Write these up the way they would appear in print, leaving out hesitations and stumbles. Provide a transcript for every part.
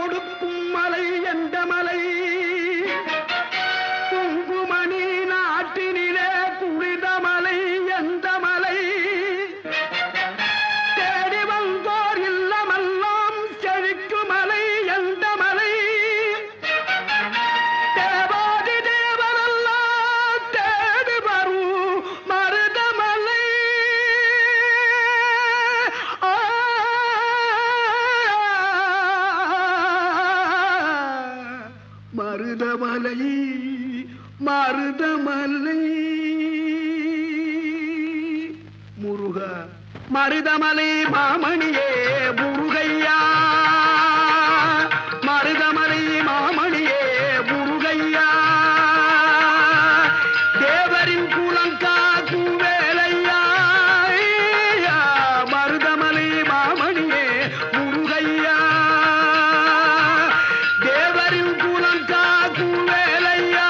கொடுக்கும் மலை எந்த மலை குங்குமணி நாட்டினிலே குளித மலை எந்த மலை தேடி வந்தோர் இல்லமெல்லாம் செழிக்கும் மலை எந்த மலை தேவாதி தேவரெல்லாம் தேடி வரும் மருதமலை மருதமலை மருதமலை முருகா மருதமலை மாமணியே முருகையா மருதமலை மாமணியே முருகையா தேவரின் குலம் காக்கும் வேலையா மருதமலை மாமணியே முருகையா தேவரின் குலம் காக்கும் வேலையா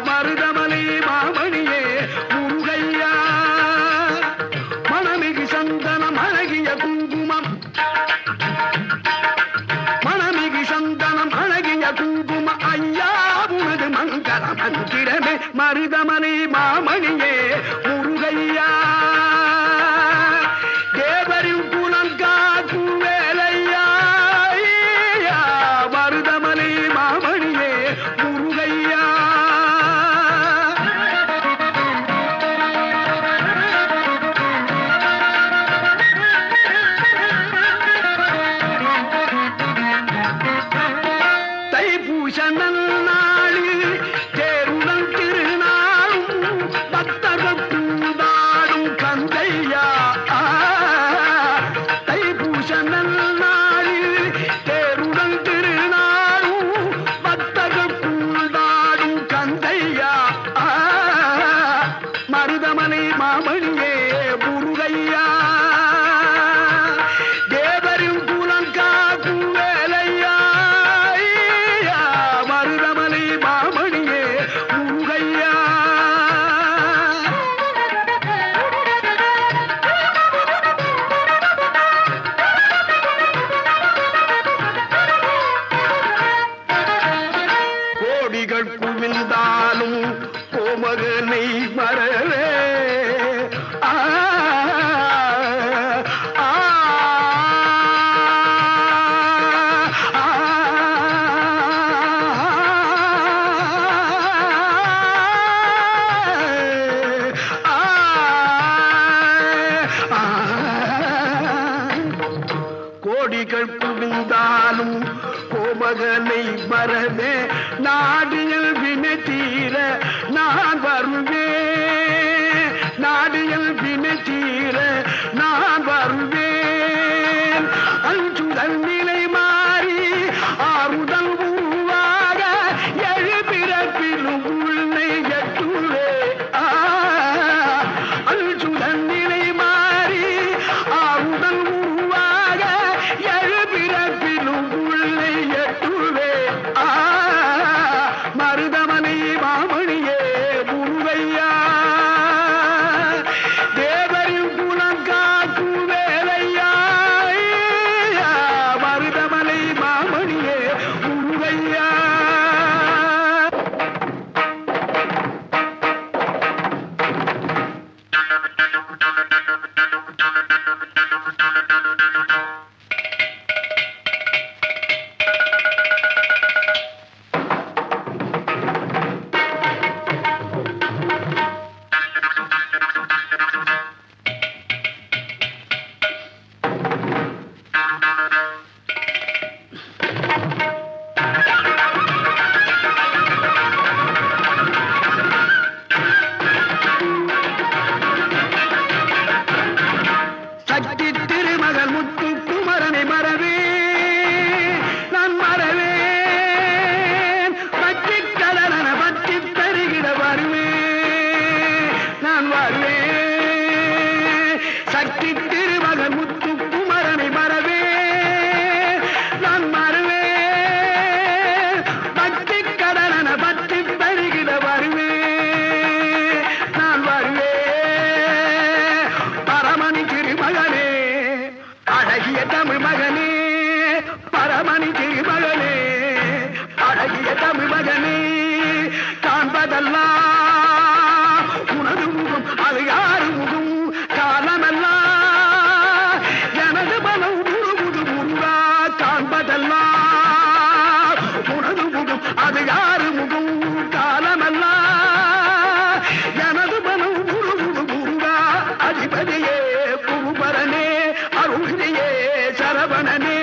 மருதமலை மாமணியே முருகையா மணமிகு சந்தனம் அழகிய குங்குமம் மணமிகு சந்தனம் அழகிய குங்கும ஐயா உனது மங்கள மந்திரமே மருதமலை மாமணியே முருகையா தேவரின் குலம் காக்கும் வேலையா மருதமலை மாமணியே முருகையா தைப்பூச நன்னாளில் தேருடன் திருநாளும் பக்தர்கள் கூடாடும் கந்தையா தைப்பூச நன்னாளில் தேருடன் திருநாளும் பக்தர்கள் கூடாடும் கந்தையா மருதமலை மாமணியே முருகையா தேவரின் குலம் காக்கும் வேலையா மருதமலை மாமணியே முருகையா கோடிகள் குவிந்தாலும் கோமகனை மறவே ஆ ஆ கோடிகள் குவிந்தாலும் கோமகனை மறவே நாடியல் வினை தீர நான் வருவேன் நாடியல் வினை தீர நான் வருவேன் அஞ்சுதல் நிலை மாறி ஆறுதல் உருவாக எழுபிறப்பிலும் உன்னை எட்டுவே அஞ்சுதல் நிலை மாறி ஆறுதல் உருவாக எழுபிறப்பிலும் உன்னை எட்டுவே மருதமலை மாமணியே முருகையா தேவரின் குலம் காக்கும் வேலையா மருதமலை மாமணியே முருகையா சக்தி திருமகள் முத்து குமரனை மறவே நான் மறவேன் பற்றி கடலன பற்றி தருகிட வருவேன் நான் வருவேன் சக்தி திருமகள் முத்து குமரனை மறவே நான் மறவேன் பற்றி கடலன பற்றி தருகிட வருவேன் நான் வருவேன் பரமணி திருமகனே அழகிய தமிழ் மகனே அறமணி திருமகனே அழகிய தமிழ் மகனே காண்பதெல்லாம் உனது முகம் அது யாரு முகம் காலமெல்லாம் எனது மனம் முழுமுது முருகா காண்பதெல்லாம் உனது முகம் அது யாரு முகம் காலமெல்லாம் எனது மனம் முழுமுது முருகா அதிபதியே குருபரனே அருளியே சரவணனே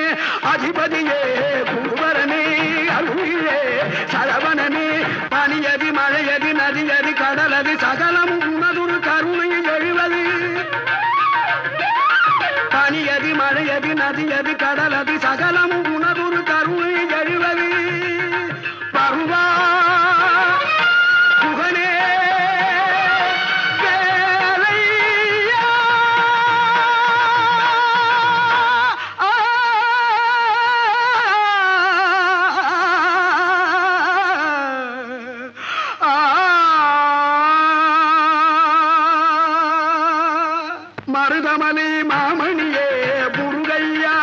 அதிபதியே குருபரனே அருளியே சரவணனே பனியதி மழையதி நதியதி கடலதி சகலமும் உனதொரு கருணையில் எழுவது பனியதி மழையதி நதியதி கடலதி சகலமும் உனதொரு கருணையில் எழுவது பருவா புகனே மருதமலை மாமணியே முருகையா